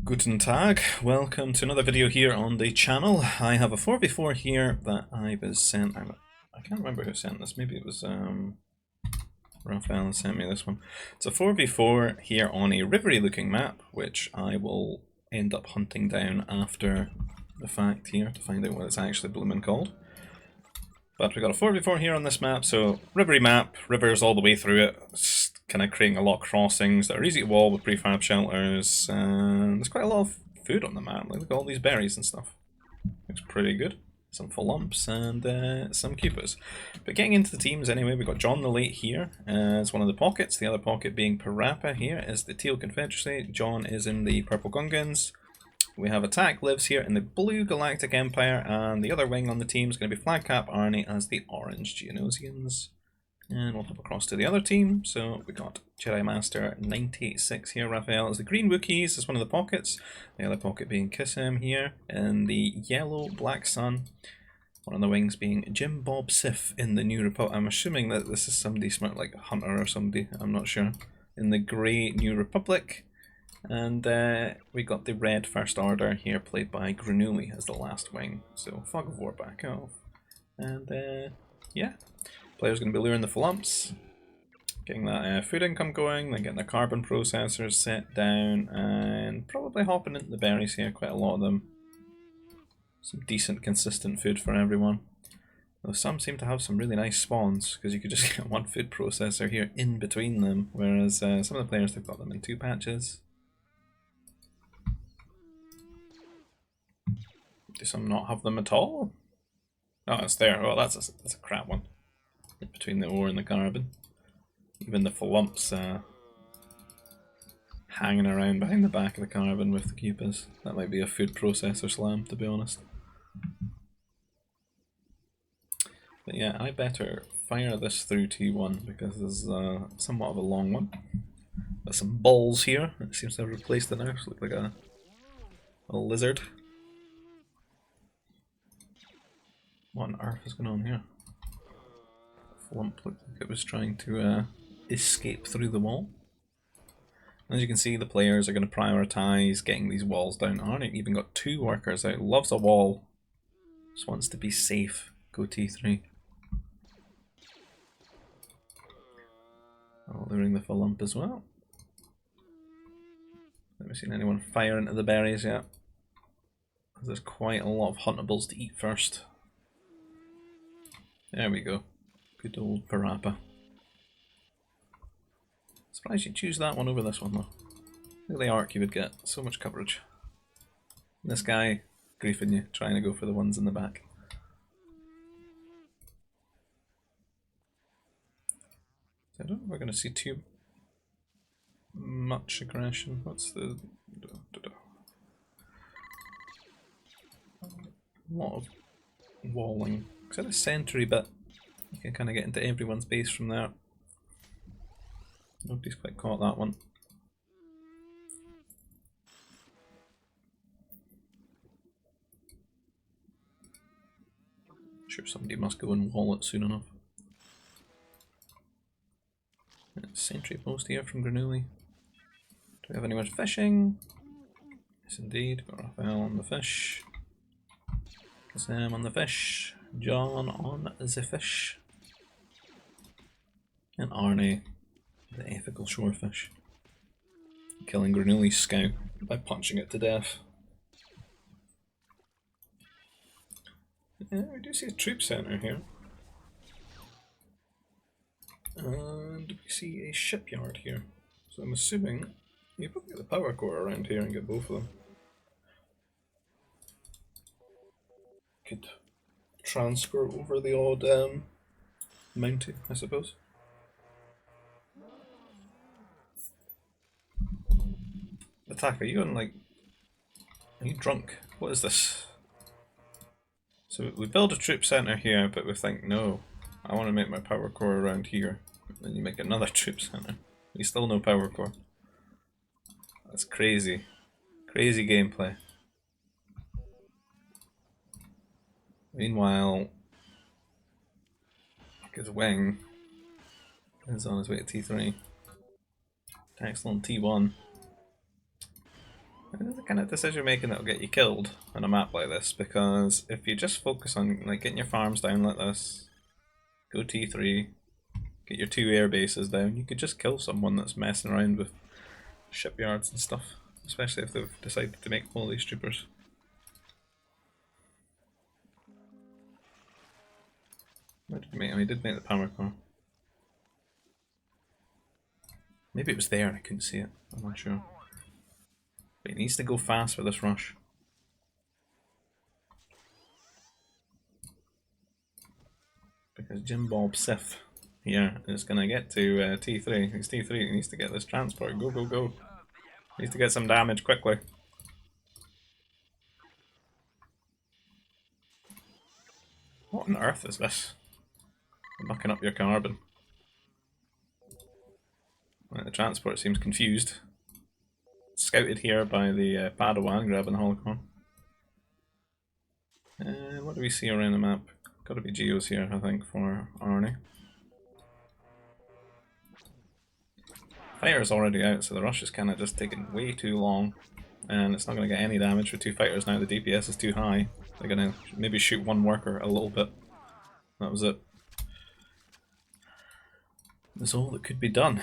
Guten Tag, welcome to another video here on the channel. I have a 4v4 here that I was sent. I can't remember who sent this, maybe it was Raphael sent me this one. It's a 4v4 here on a rivery looking map, which I will end up hunting down after the fact here to find out what it's actually blooming called. But we got a 4v4 here on this map, so rivery map, rivers all the way through it. It's kind of creating a lot of crossings that are easy to wall with prefab shelters, and there's quite a lot of food on the map. Like, look at all these berries and stuff. Looks pretty good. Some full lumps and some cupas. But getting into the teams anyway, we've got John the Late here as one of the pockets. The other pocket being Parappa here is the Teal Confederacy. John is in the Purple Gungans. We have Attack lives here in the Blue Galactic Empire, and the other wing on the team is going to be Flagcap Arnie as the Orange Geonosians. And we'll hop across to the other team. So we got Jedi Master 986 here. Raphael is the Green Wookiees as one of the pockets. The other pocket being Kissam here in the Yellow Black Sun. One of the wings being Jim Bob Sif in the New Republic. I'm assuming that this is somebody smart like Hunter or somebody. I'm not sure. In the Grey New Republic. And we got the Red First Order here, played by Granuli as the last wing. So Fog of War back off. And yeah. Player's going to be luring the flumps, getting that food income going, then getting the carbon processors set down, and probably hopping into the berries here, quite a lot of them. Some decent, consistent food for everyone. Though some seem to have some really nice spawns, because you could just get one food processor here in between them, whereas some of the players have got them in two patches. Do some not have them at all? Oh, it's there. Oh, that's a crap one. Between the ore and the carbon. Even the flumps hanging around behind the back of the carbon with the cupas. That might be a food processor slam, to be honest. But yeah, I better fire this through T1 because this is somewhat of a long one. Got some balls here. It seems to have replaced the nurse. Look like a lizard. What on earth is going on here? Lump looked like it was trying to escape through the wall. As you can see, the players are going to prioritise getting these walls down. Arnie even got two workers out. Loves a wall. Just wants to be safe. Go T3. Oh, luring the full lump as well. Haven't seen anyone fire into the berries yet. There's quite a lot of huntables to eat first. There we go. Good old Parappa. Surprised you choose that one over this one though. Look at the arc you would get. So much coverage. And this guy griefing you, trying to go for the ones in the back. I don't know if we're going to see too much aggression. What's the... A lot of walling. Is that a sentry bit? You can kind of get into everyone's base from there. Nobody's quite caught that one. Sure, somebody must go and wall it soon enough. Sentry post here from Granuli. Do we have anyone fishing? Yes, indeed. Got Raphael on the fish. Sam on the fish. John on the fish. And Arnie, the ethical shorefish. Killing Granuli's scout by punching it to death. Yeah, we do see a troop centre here. And we see a shipyard here. So I'm assuming you probably get the power core around here and get both of them. Could transfer over the odd Mountie, I suppose. Attack, are you on like... Are you drunk? What is this? So we build a troop centre here, but we think, no, I want to make my power core around here. Then you make another troop centre. You still no power core. That's crazy. Crazy gameplay. Meanwhile, his wing is on his way to T3. Excellent T1. This is the kind of decision making that will get you killed on a map like this, because if you just focus on like getting your farms down like this, go T3, get your 2 air bases down, you could just kill someone that's messing around with shipyards and stuff, especially if they've decided to make all these troopers. What did he make? Oh, he did make the power core. Maybe it was there and I couldn't see it, I'm not sure. But he needs to go fast with this rush. Because Jim Bob Sif here is going to get to T3. He's T3, he needs to get this transport. Go, go, go. He needs to get some damage quickly. What on earth is this? Mucking up your carbon. Right, the transport seems confused. Scouted here by the Padawan grabbing the Holocron. What do we see around the map? Gotta be Geos here, I think, for Arnie. Fighter's already out, so the rush is kind of just taking way too long. And it's not going to get any damage with 2 fighters now, the DPS is too high. They're going to maybe shoot 1 worker a little bit. That was it. That's all that could be done.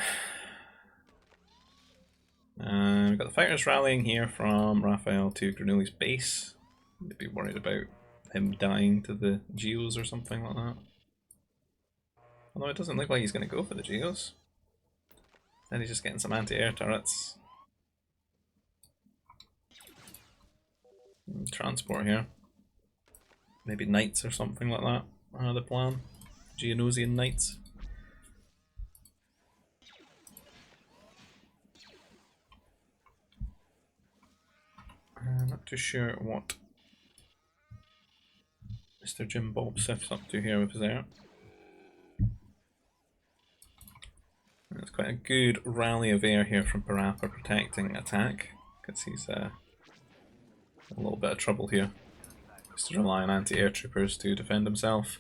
We've got the fighters rallying here from Raphael to Granuli's base. They'd be worried about him dying to the Geos or something like that. Although it doesn't look like he's going to go for the Geos. Then he's just getting some anti-air turrets. Transport here. Maybe knights or something like that are the plan. Geonosian knights. I'm not too sure what Mr. Jim Bob Sif's up to here with his air. There's quite a good rally of air here from Parappa protecting attack, because he's a little bit of trouble here. Just to rely on anti-air troopers to defend himself.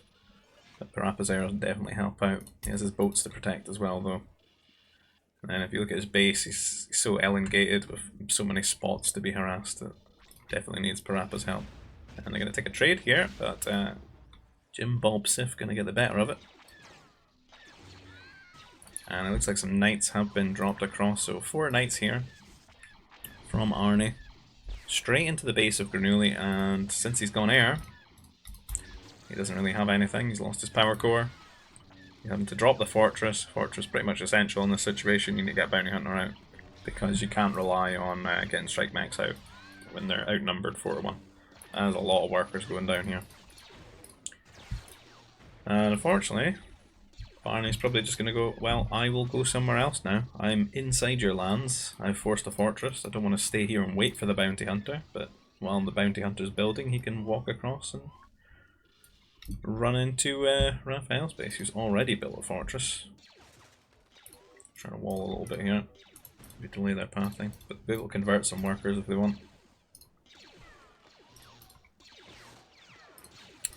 But Parappa's air will definitely help out. He has his boats to protect as well though. And if you look at his base, he's so elongated with so many spots to be harassed that definitely needs Parappa's help. And they're going to take a trade here, but Jim Bob Sif going to get the better of it. And it looks like some knights have been dropped across, so 4 knights here from Arnie. Straight into the base of Granuli, and since he's gone air, he doesn't really have anything. He's lost his power core. He's having to drop the fortress. Fortress pretty much essential in this situation. You need to get Bounty Hunter out, because you can't rely on getting Strike Max out when they're outnumbered 4-1. There's a lot of workers going down here. And unfortunately, Barney's probably just going to go, well, I will go somewhere else now. I'm inside your lands. I've forced a fortress. I don't want to stay here and wait for the Bounty Hunter, but while the Bounty Hunter's building, he can walk across and run into Raphael's base, who's already built a fortress. Trying to wall a little bit here. Maybe delay their pathing, but they will convert some workers if they want.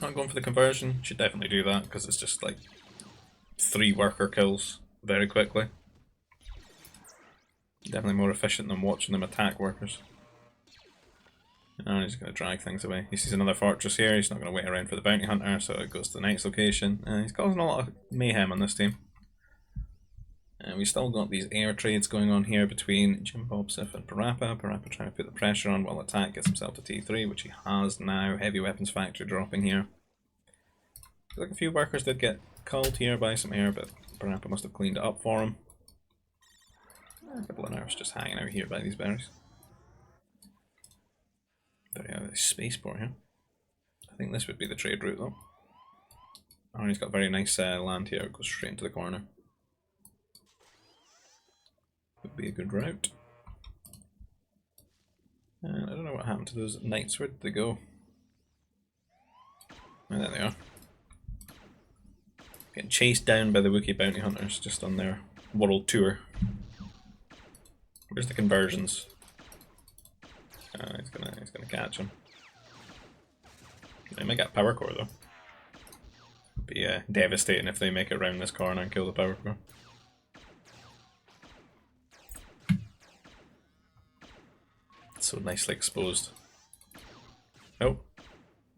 Not going for the conversion, should definitely do that, because it's just like 3 worker kills very quickly. Definitely more efficient than watching them attack workers. And he's going to drag things away. He sees another fortress here, he's not going to wait around for the Bounty Hunter, so it goes to the Knight's location. And he's causing a lot of mayhem on this team. And we still got these air trades going on here between Jim Bob Sif and Parappa. Parappa trying to put the pressure on while Attack gets himself to T3, which he has now. Heavy Weapons Factory dropping here. Like a few workers did get culled here by some air, but Parappa must have cleaned it up for him. A couple of nerfs just hanging out here by these berries. Very out of spaceport here. I think this would be the trade route though. Arnie's got very nice land here, it goes straight into the corner. Would be a good route. And I don't know what happened to those knights, where did they go? Oh, there they are. Getting chased down by the Wookiee bounty hunters just on their world tour. Where's the conversions? He's gonna catch him. They might get power core though. Be devastating if they make it around this corner and kill the power core. So nicely exposed. Oh,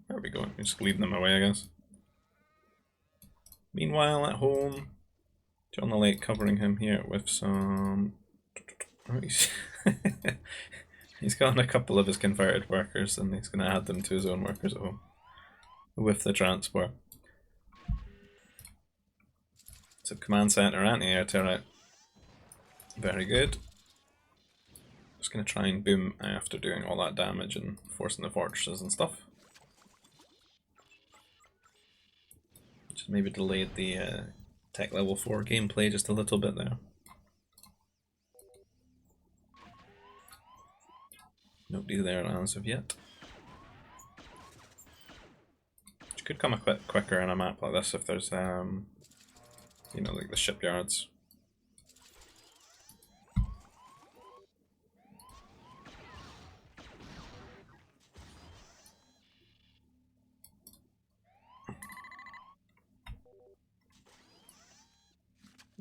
there we go. Just leading them away, I guess. Meanwhile, at home, John the Lake covering him here with some... Oh, he's got a couple of his converted workers, and he's going to add them to his own workers at home with the transport. So command center, anti-air turret. Very good. Just going to try and boom after doing all that damage and forcing the fortresses and stuff. Just maybe delayed the tech level 4 gameplay just a little bit there. Nobody there as of yet. Which could come a bit quicker in a map like this if there's, you know, like the shipyards.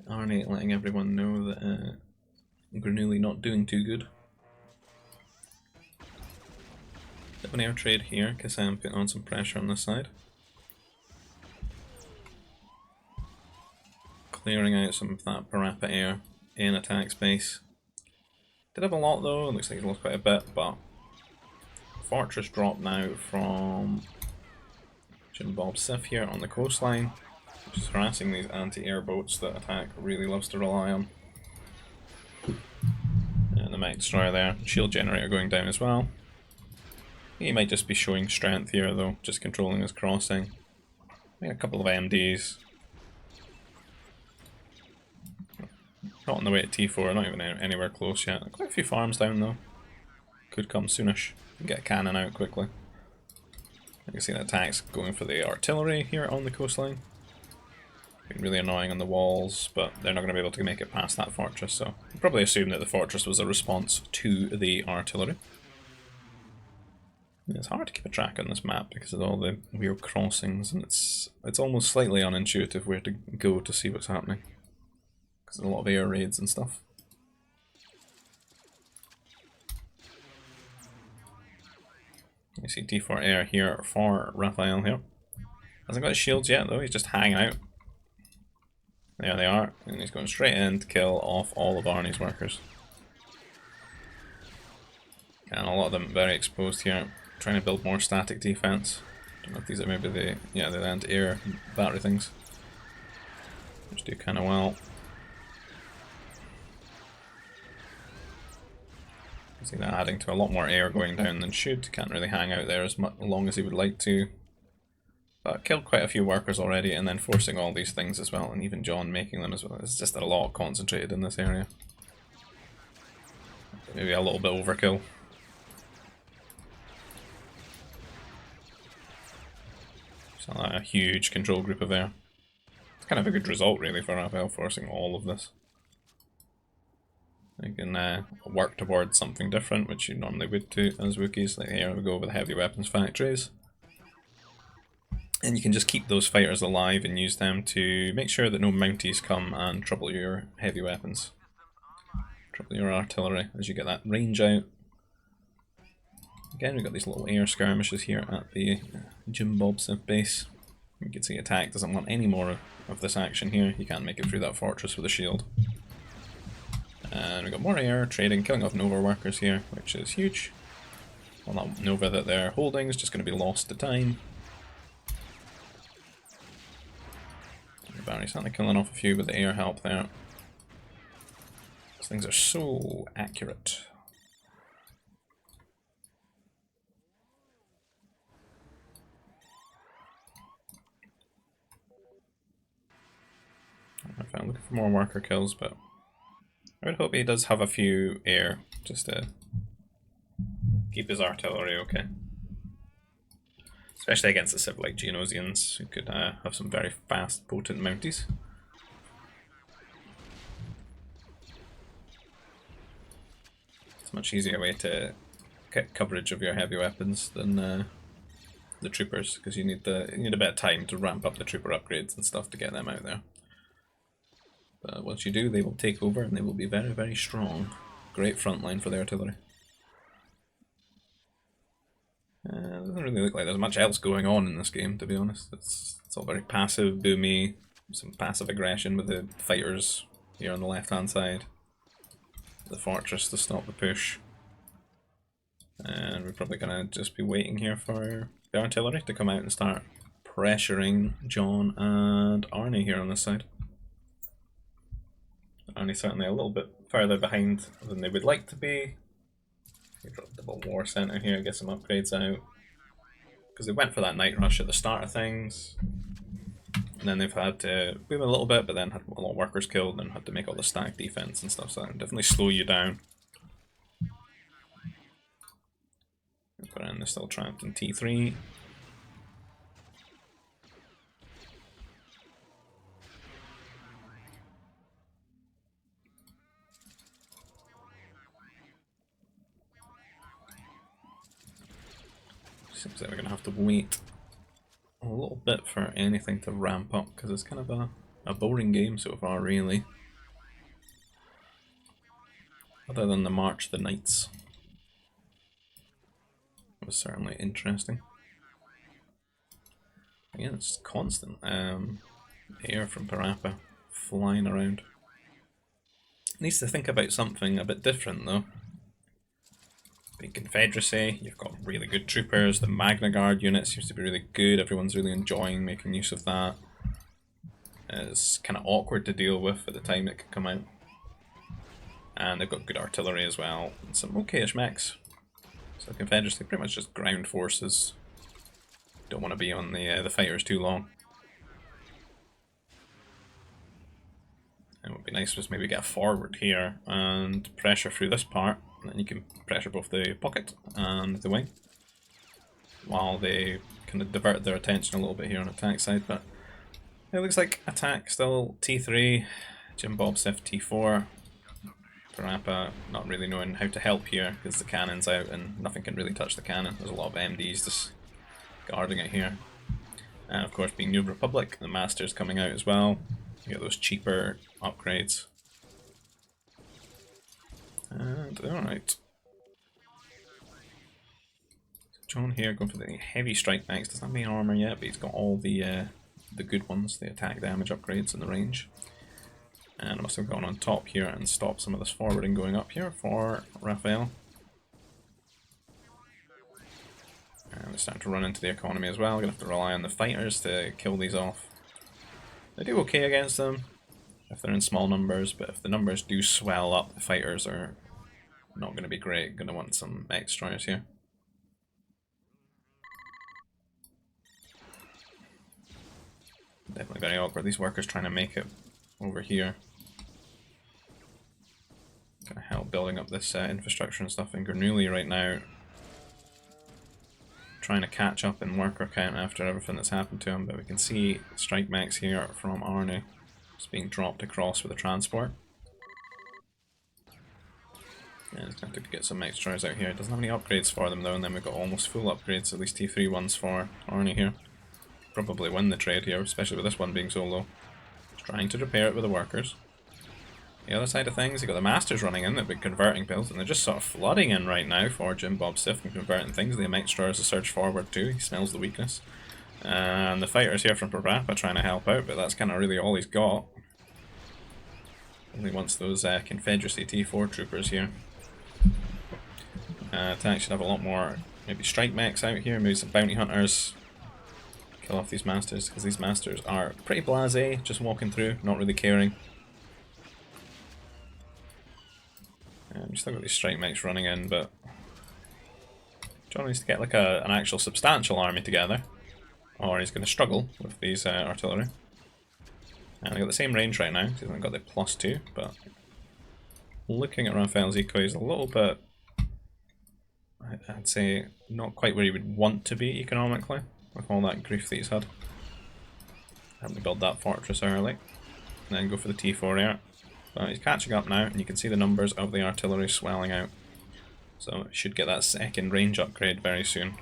Arnie letting everyone know that Granuly not doing too good. Bit of an air trade here, because I'm putting on some pressure on this side. Clearing out some of that Parappa air in attack space. Did have a lot though, it looks like he's lost quite a bit, but fortress drop now from Jim Bob Sif here on the coastline, which is harassing these anti-air boats that attack really loves to rely on. And the mech destroyer there, shield generator going down as well. He might just be showing strength here though, just controlling his crossing. Maybe a couple of MDs. Not on the way to T4, not even anywhere close yet. Quite a few farms down though. Could come soonish. Get a cannon out quickly. You can see the attacks going for the artillery here on the coastline. Been really annoying on the walls, but they're not going to be able to make it past that fortress, so you probably assume that the fortress was a response to the artillery. It's hard to keep a track on this map because of all the weird crossings, and it's almost slightly unintuitive where to go to see what's happening. Because there's a lot of air raids and stuff. You see D4 air here for Raphael here. Hasn't got his shields yet though, he's just hanging out. There they are, and he's going straight in to kill off all of Arnie's workers. And a lot of them very exposed here. Trying to build more static defense. Don't know if these are maybe the anti-air battery things, which do kind of well. You see that adding to a lot more air going down than should. Can't really hang out there as long as he would like to. But killed quite a few workers already, and then forcing all these things as well, and even John making them as well. It's just a lot concentrated in this area. Maybe a little bit overkill. It's not a huge control group of air. It's kind of a good result really for Raphael forcing all of this. You can work towards something different, which you normally would do as Wookiees. Like here we go with heavy weapons factories. And you can just keep those fighters alive and use them to make sure that no Mounties come and trouble your heavy weapons. Trouble your artillery as you get that range out. Again, we've got these little air skirmishes here at the Jim Bob Sif base. You can see attack doesn't want any more of this action here. You can't make it through that fortress with a shield. And we've got more air trading, killing off Nova workers here, which is huge. Well, that Nova that they're holding is just going to be lost to time. Barry's certainly killing off a few with the air help there. These things are so accurate. I'm looking for more worker kills, but I would hope he does have a few air just to keep his artillery okay. Especially against the Civ like Geonosians, who could have some very fast, potent Mounties. It's a much easier way to get coverage of your heavy weapons than the troopers, because you need a bit of time to ramp up the trooper upgrades and stuff to get them out there. But once you do, they will take over and they will be very, very strong. Great front line for the artillery. doesn't really look like there's much else going on in this game, to be honest. It's all very passive, boomy, some passive aggression with the fighters here on the left-hand side. The fortress to stop the push. And we're probably going to just be waiting here for the artillery to come out and start pressuring John and Arnie here on this side. Arnie's certainly a little bit further behind than they would like to be. They dropped double war center here, get some upgrades out. Because they went for that night rush at the start of things. And then they've had to move a little bit, but then had a lot of workers killed and had to make all the stack defense and stuff, so that can definitely slow you down. But they're still trapped in T3. Seems like we're going to have to wait a little bit for anything to ramp up, because it's kind of a boring game so far, really. Other than the March of the Knights. It was certainly interesting. Again, it's constant air from Parappa flying around. It needs to think about something a bit different though. Big Confederacy, you've got really good troopers, the Magna Guard unit seems to be really good, everyone's really enjoying making use of that. It's kind of awkward to deal with at the time it could come out. And they've got good artillery as well, and some okay-ish mechs. So Confederacy, pretty much just ground forces. Don't want to be on the fighters too long. It would be nice to just maybe get forward here and pressure through this part, and then you can pressure both the pocket and the wing, while they kind of divert their attention a little bit here on attack side. But it looks like attack still T3, Jim Bob Sif T4. Parappa not really knowing how to help here because the cannon's out and nothing can really touch the cannon. There's a lot of MDs just guarding it here. And of course, being New Republic, the Master's coming out as well. You get those cheaper upgrades. And alright. John here going for the heavy strike max. Doesn't have any armor yet, but he's got all the good ones, the attack damage upgrades and the range. And I must have gone on top here and stopped some of this forwarding going up here for Raphael. And they're starting to run into the economy as well. Gonna have to rely on the fighters to kill these off. They do okay against them if they're in small numbers, but if the numbers do swell up, the fighters are not going to be great. Going to want some X-Destroyers here. Definitely very awkward. These workers trying to make it over here. Gonna help building up this infrastructure and stuff in Gernuli right now. Trying to catch up in worker count after everything that's happened to him, but we can see strike max here from Arnie just being dropped across with a transport. And it's going to get some X-Destroyers out here. It doesn't have any upgrades for them though, and then we've got almost full upgrades, at least T3 ones for Arnie here. Probably win the trade here, especially with this one being so low. Just trying to repair it with the workers. The other side of things, you've got the Masters running in, they've been converting builds, and they're just sort of flooding in right now for Jim Bob Sif and converting things. The X-Destroyers to surge forward too, he smells the weakness. And the fighters here from Parappa trying to help out, but that's kind of really all he's got. Only wants those Confederacy T4 troopers here. Attack should have a lot more, maybe strike mechs out here, maybe some bounty hunters. Kill off these Masters, because these Masters are pretty blasé, just walking through, not really caring. We've still got these strike mechs running in, but John needs to get like an actual substantial army together, or he's going to struggle with these artillery. And they've got the same range right now, so he hasn't got the +2, but looking at Raphael's eco, he's a little bit, I'd say, not quite where he would want to be economically, with all that grief that he's had. Having to build that fortress early, and then go for the T4 air. But he's catching up now, and you can see the numbers of the artillery swelling out. So should get that second range upgrade very soon,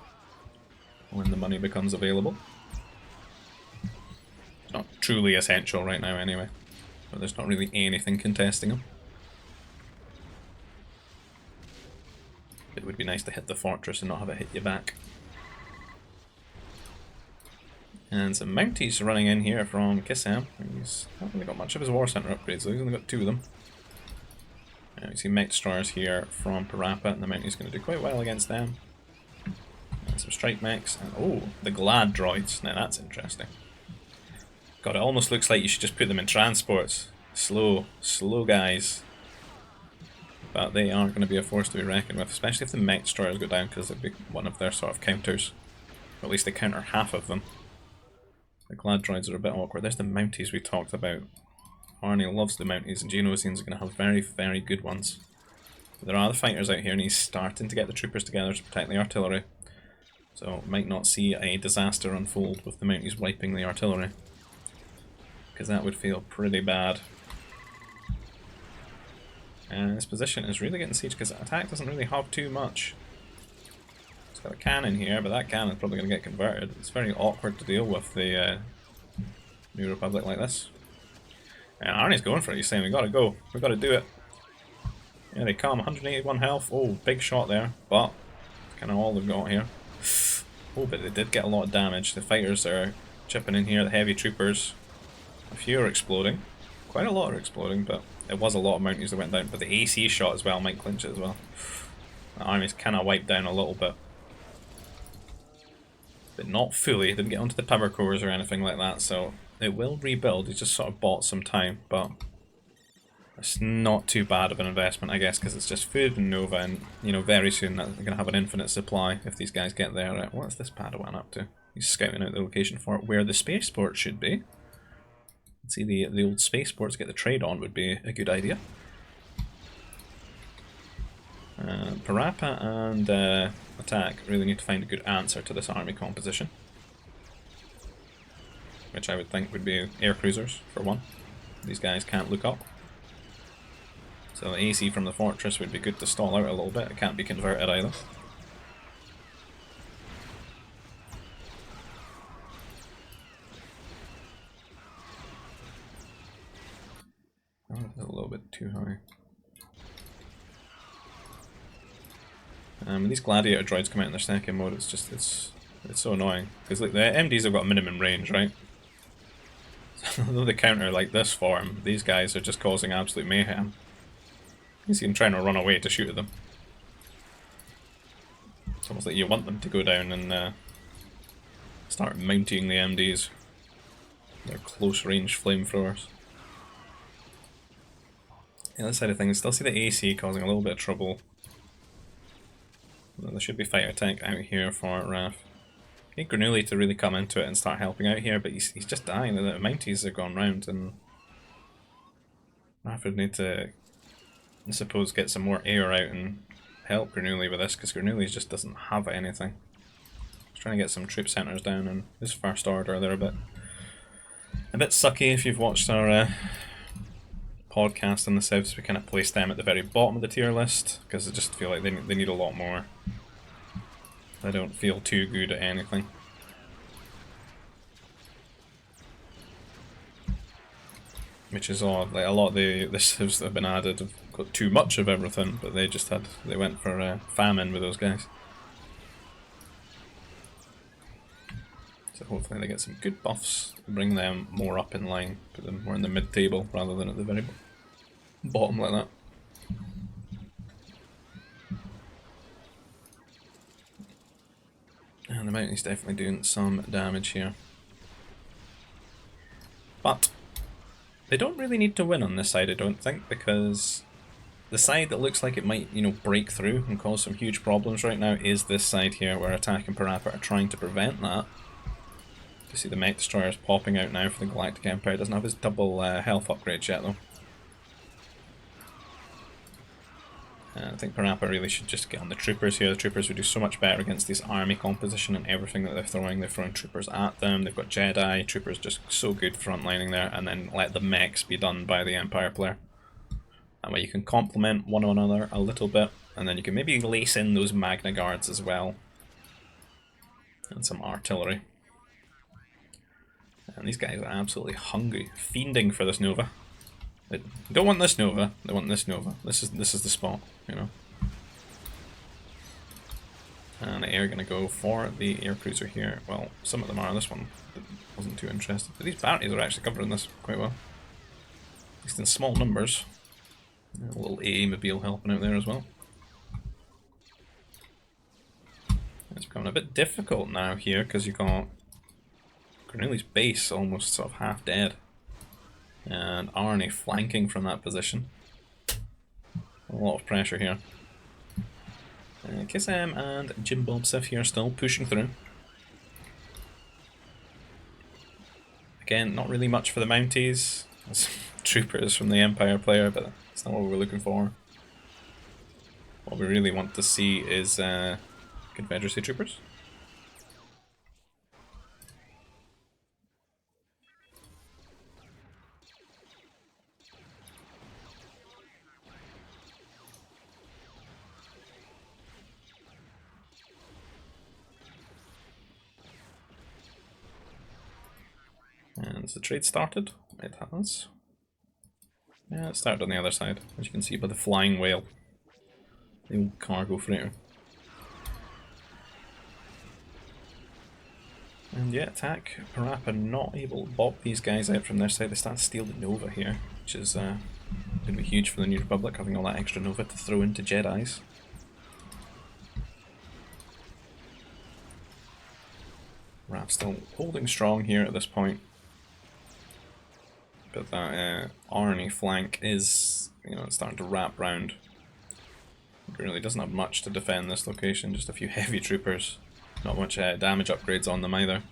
when the money becomes available. It's not truly essential right now anyway, but there's not really anything contesting him. It would be nice to hit the fortress and not have it hit you back. And some Mounties running in here from Kissam. He's not really got much of his War Center upgrades, though. He's only got 2 of them. We see Mech Destroyers here from Parappa, and the Mountie's going to do quite well against them. And some Strike Mechs, and oh, the Glad Droids. Now that's interesting. God, it almost looks like you should just put them in transports. Slow guys. But they are going to be a force to be reckoned with, especially if the Mech Destroyers go down, because it'll be one of their sort of counters. Or at least they counter half of them. The Glad Droids are a bit awkward. There's the Mounties we talked about. Arnie loves the Mounties, and Geonosians are going to have very, very good ones. But there are the fighters out here, and he's starting to get the troopers together to protect the artillery. So might not see a disaster unfold with the Mounties wiping the artillery, because that would feel pretty bad. And this position is really getting sieged because attack doesn't really have too much. It's got a cannon here, but that cannon's probably going to get converted. It's very awkward to deal with the New Republic like this. And Arnie's going for it. He's saying, we gotta go. We gotta do it. Yeah, they come. 181 health. Oh, big shot there. But kind of all they've got here. Oh, but they did get a lot of damage. The fighters are chipping in here. The heavy troopers. A few are exploding. Quite a lot are exploding, but it was a lot of Mounties that went down. But the AC shot as well might clinch it as well. The army's kind of wiped down a little bit. But not fully. Didn't get onto the power cores or anything like that, so it will rebuild. He's just sort of bought some time, but it's not too bad of an investment, I guess, because it's just food and Nova, and you know, very soon they're going to have an infinite supply if these guys get there. What's this Padawan up to? He's scouting out the location for where the spaceport should be. Let's see, the old spaceport to get the trade on would be a good idea. Parappa and Attack really need to find a good answer to this army composition, which I would think would be air cruisers, for one. These guys can't look up. So the AC from the fortress would be good to stall out a little bit. It can't be converted either. Oh, that's a little bit too high. When these gladiator droids come out in their second mode, it's just, it's so annoying. Because like, the MDs have got minimum range, right? Although they counter like this form, these guys are just causing absolute mayhem. You see them trying to run away to shoot at them. It's almost like you want them to go down and start mounting the MDs. They're close range flamethrowers. The other side of things, still see the AC causing a little bit of trouble. There should be fighter tank out here for Raph. Get Granuli to really come into it and start helping out here, but he's just dying. The Mounties have gone round, and Raph would need to, I suppose, get some more air out and help Granuli with this, because Granuli just doesn't have anything. He's trying to get some troop centres down, and his first order, they're a bit sucky. If you've watched our podcast in the Souths, we kind of placed them at the very bottom of the tier list, because I just feel like they need a lot more. They don't feel too good at anything. Which is odd. Like, a lot of the civs that have been added have got too much of everything, but they went for famine with those guys. So hopefully they get some good buffs, bring them more up in line, put them more in the mid-table rather than at the very bottom like that. And the Mountie's definitely doing some damage here. But they don't really need to win on this side, I don't think, because the side that looks like it might, you know, break through and cause some huge problems right now is this side here, where Attack and Parappa are trying to prevent that. You see the Mech Destroyers popping out now for the Galactic Empire. Doesn't have his double health upgrades yet though. I think Parappa really should just get on the troopers here. The troopers would do so much better against this army composition and everything that they're throwing. They're throwing troopers at them, they've got Jedi, troopers just so good frontlining there, and then let the mechs be done by the Empire player. That way you can complement one another a little bit, and then you can maybe lace in those Magna Guards as well. And some artillery. And these guys are absolutely hungry, fiending for this Nova. They don't want this Nova, they want this Nova. This is the spot, you know. And they are going to go for the air cruiser here. Well, some of them are. This one wasn't too interested. But these bounties are actually covering this quite well. At least in small numbers. A little AA-mobile helping out there as well. It's becoming a bit difficult now here because you've got Cornelius' base almost sort of half dead. And Arnie flanking from that position. A lot of pressure here. KSM and Jim Bob Sif here still pushing through. Again, not really much for the Mounties. As troopers from the Empire player, but that's not what we're looking for. What we really want to see is Confederacy troopers. And has the trade started? It has. Yeah, it started on the other side, as you can see by the flying whale. The old cargo freighter. And yeah, attack. Parappa not able to bop these guys out from their side. They start to steal the Nova here, which is going to be huge for the New Republic, having all that extra Nova to throw into Jedis. Rap still holding strong here at this point. But that Arnie flank is, it's starting to wrap round. It really doesn't have much to defend this location, just a few heavy troopers. Not much damage upgrades on them either.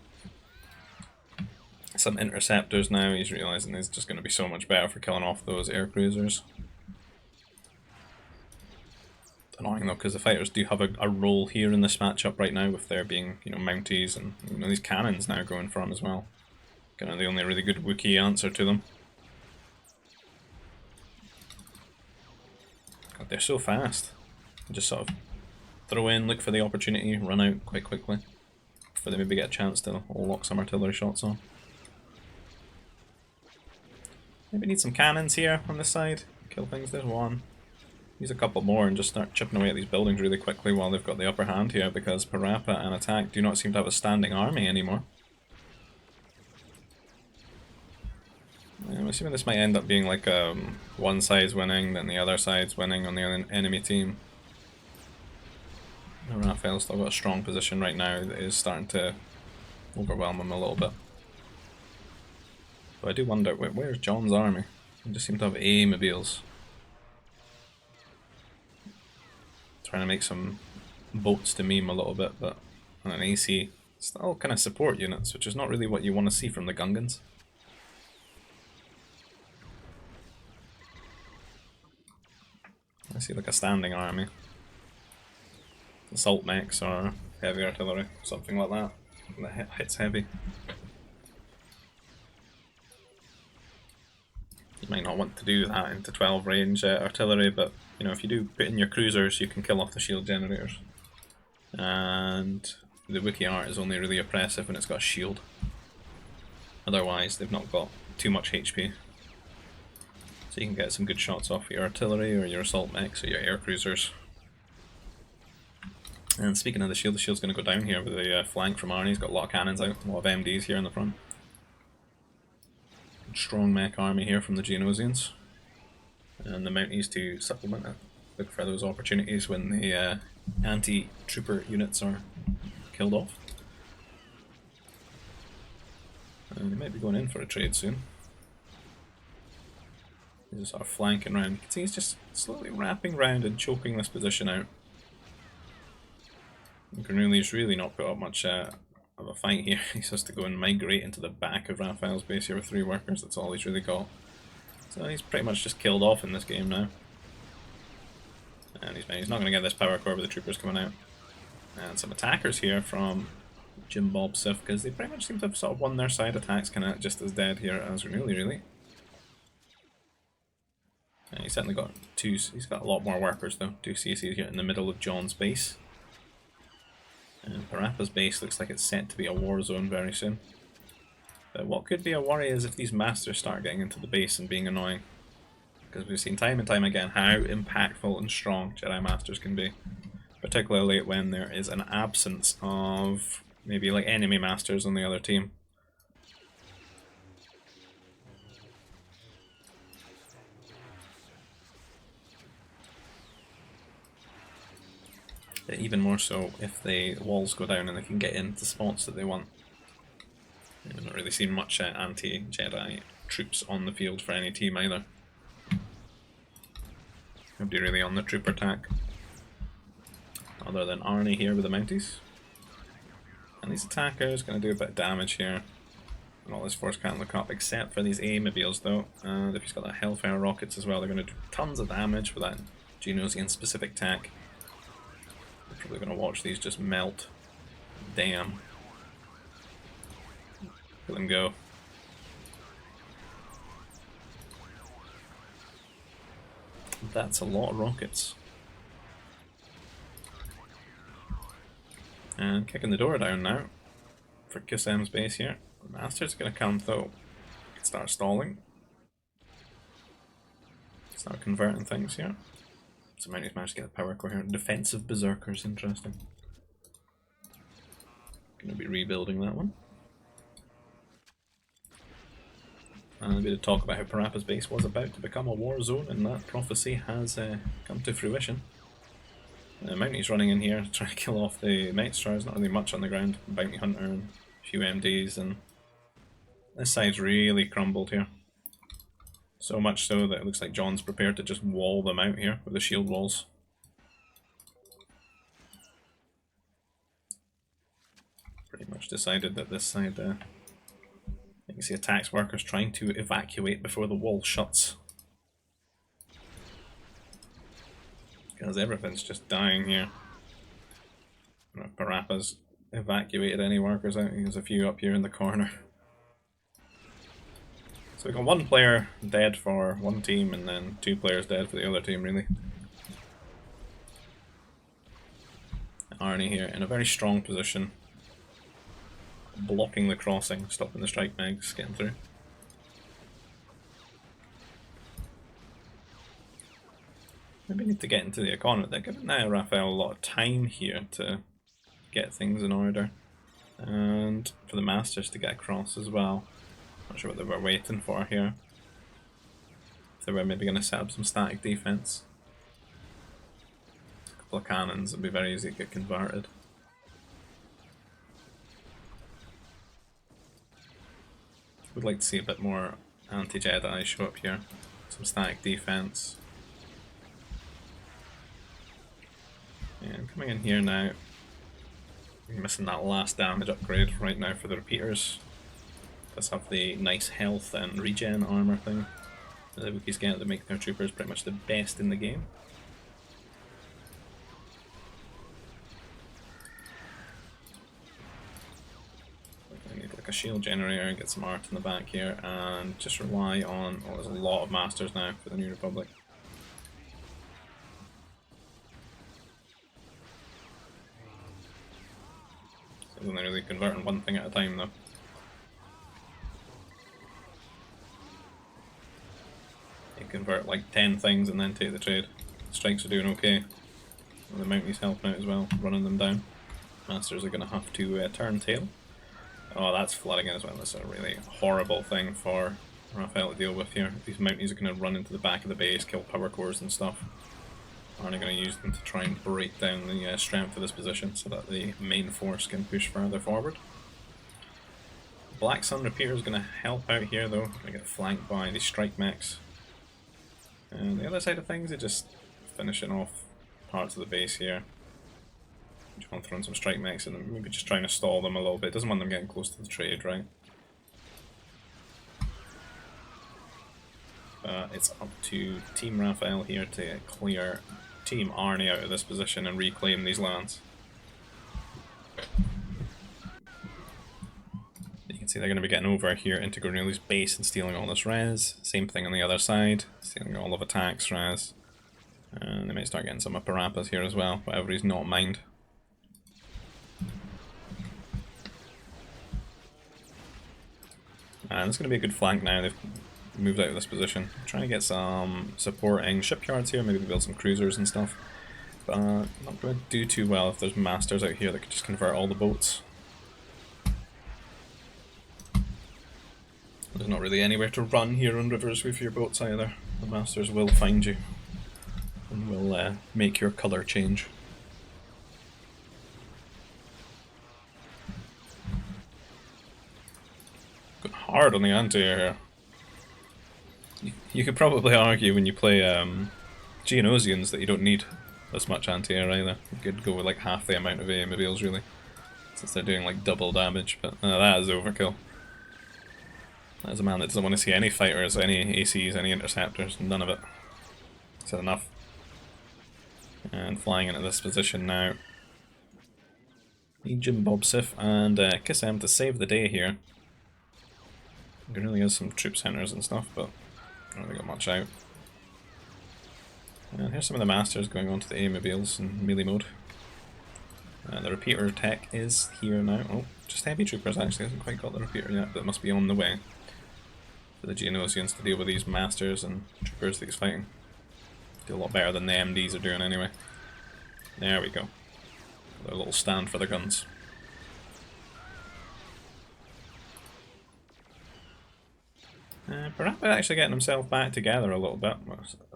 Some interceptors now, he's realising is just going to be so much better for killing off those air cruisers. Annoying though, because the fighters do have a role here in this matchup right now, with there being, Mounties and these cannons now going for them as well. Kind of the only really good Wookiee answer to them. God, they're so fast. Just sort of throw in, look for the opportunity, run out quite quickly. Before they maybe get a chance to lock some artillery shots on. Maybe need some cannons here on this side. Kill things, there's one. Use a couple more and just start chipping away at these buildings really quickly while they've got the upper hand here, because Parappa and Attack do not seem to have a standing army anymore. I'm assuming this might end up being like one side's winning, then the other side's winning on the enemy team. Raphael's still got a strong position right now that is starting to overwhelm him a little bit. But I do wonder, where's John's army? They just seem to have A-mobiles. Trying to make some boats to meme a little bit, but on an AC, still kind of support units, which is not really what you want to see from the Gungans. I see like a standing army. Assault mechs or heavy artillery, something like that. That hits heavy. You might not want to do that into 12 range artillery, but if you do put in your cruisers, you can kill off the shield generators. And the Wookiee art is only really oppressive when it's got a shield. Otherwise, they've not got too much HP. So you can get some good shots off your artillery or your assault mechs or your air cruisers. And speaking of the shield's going to go down here with the flank from Arnie. He's got a lot of cannons out, a lot of MDs here in the front. Strong mech army here from the Geonosians. And the Mounties to supplement it. Look for those opportunities when the anti-trooper units are killed off. And they might be going in for a trade soon. He's just sort of flanking around. You can see he's just slowly wrapping round and choking this position out. Cornelius really not put up much of a fight here. He's just to go and migrate into the back of Raphael's base here with 3 workers. That's all he's really got. So he's pretty much just killed off in this game now. And he's not going to get this power core with the troopers coming out. And some attackers here from Jim Bob Sif, because they pretty much seem to have sort of won their side. Attacks kind of just as dead here as Renewly, really. And he's certainly got he's got a lot more workers though. 2 CCs here in the middle of John's base. And Parappa's base looks like it's set to be a war zone very soon. But what could be a worry is if these masters start getting into the base and being annoying. Because we've seen time and time again how impactful and strong Jedi Masters can be. particularly when there is an absence of maybe like enemy masters on the other team. Even more so if the walls go down and they can get into spots that they want. I've not really seen much anti-Jedi troops on the field for any team either. Nobody really on the trooper attack, other than Arnie here with the Mounties. And these attackers going to do a bit of damage here. And all this force can't look up, except for these A-mobiles though. And if he's got that Hellfire rockets as well, they're going to do tons of damage with that Geonosian specific attack. We're probably going to watch these just melt. Damn. Let them go. That's a lot of rockets. And kicking the door down now for Kissem's base here. The Master's going to come though. Start stalling. Start converting things here. So Mountie's managed to get the power core here. Defensive Berserkers, interesting. Going to be rebuilding that one. And a bit of talk about how Parappa's base was about to become a war zone, and that prophecy has come to fruition. Mountie's running in here, trying to kill off the Maestro. Not really much on the ground. Bounty Hunter and a few MDs, and this side's really crumbled here. So much so that it looks like John's prepared to just wall them out here with the shield walls. Pretty much decided that this side, you can see attacks workers trying to evacuate before the wall shuts. Because everything's just dying here. Parappa's evacuated any workers out. There's a few up here in the corner. So we've got one player dead for one team and then two players dead for the other team, really. Arnie here in a very strong position. Blocking the crossing, stopping the strike megs getting through. Maybe need to get into the economy. They're giving now Raphael a lot of time here to get things in order. And for the Masters to get across as well. Not sure what they were waiting for here. If they were maybe going to set up some static defense. A couple of cannons would be very easy to get converted. Would like to see a bit more anti-Jedi show up here. Some static defense. And coming in here now. You're missing that last damage upgrade right now for the repeaters. Does have the nice health and regen armor thing that the Wookiees get that make their troopers pretty much the best in the game. A shield generator, get some art in the back here, and just rely on, oh, there's a lot of masters now for the New Republic. So they're really converting one thing at a time though. You convert like 10 things and then take the trade. Strikes are doing okay. And the Mountie's helping out as well, running them down. Masters are going to have to turn tail. Oh, that's flooding as well. That's a really horrible thing for Raphael to deal with here. These Mounties are going to run into the back of the base, kill power cores and stuff. Aren't going to use them to try and break down the strength of this position so that the main force can push further forward. Black Sun Repeater is going to help out here though. They get flanked by the strike mechs. And the other side of things, they're just finishing off parts of the base here. John throwing some strike mechs and maybe just trying to stall them a little bit. Doesn't want them getting close to the trade, right? It's up to Team Raphael here to clear Team Arnie out of this position and reclaim these lands. You can see they're going to be getting over here into Gorneli's base and stealing all this res. Same thing on the other side, stealing all of attacks res. And they might start getting some of Parappa's here as well, whatever he's not mined. And it's going to be a good flank now. They've moved out of this position. Trying to get some supporting shipyards here, maybe build some cruisers and stuff. but not going to do too well if there's masters out here that could just convert all the boats. There's not really anywhere to run here on rivers with your boats either. The masters will find you and will make your colour change. Got hard on the anti-air here. You could probably argue when you play Geonosians that you don't need as much anti-air either. You could go with like half the amount of AMBs really, since they're doing like double damage, but that is overkill. That is a man that doesn't want to see any fighters, any ACs, any interceptors, none of it. It's enough. And flying into this position now. Need Jim Bob Sif and Kiss M to save the day here. There really is some troop centers and stuff, but I don't really got much out. And here's some of the masters going on to the AMBs in melee mode. The repeater tech is here now. Oh, just heavy troopers actually, hasn't quite got the repeater yet, but it must be on the way for the Geonosians to deal with these masters and troopers that he's fighting. Do a lot better than the MDs are doing anyway. There we go. A little stand for the guns. Perhaps actually getting himself back together a little bit.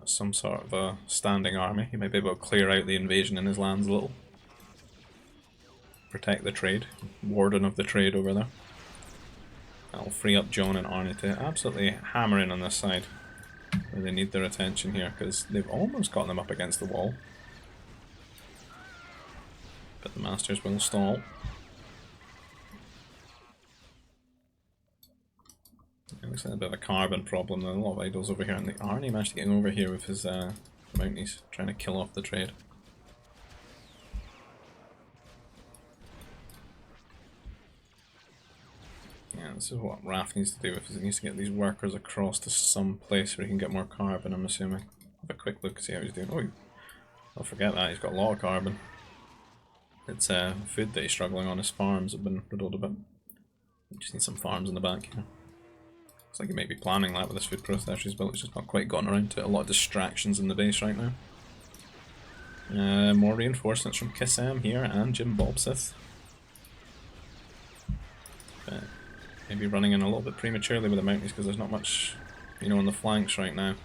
Some sort of a standing army. He might be able to clear out the invasion in his lands a little. Protect the trade. Warden of the trade over there. That'll free up John and Arnie to absolutely hammer in on this side. They need their attention here because they've almost got them up against the wall. But the masters will stall. It looks like a bit of a carbon problem. There are a lot of idols over here, and the Arnie managed to get over here with his Mounties, trying to kill off the trade. Yeah, this is what Raph needs to do, is he needs to get these workers across to some place where he can get more carbon, I'm assuming. Have a quick look, see how he's doing. Oh, I'll forget that, he's got a lot of carbon. It's food that he's struggling on. His farms have been riddled a bit. We just need some farms in the back here. Looks like he might be planning that with this food processor he's built, he's just not quite gotten around to it. A lot of distractions in the base right now. More reinforcements from Kiss M here and Jim Bobsith. But maybe running in a little bit prematurely with the Mounties because there's not much, you know, on the flanks right now.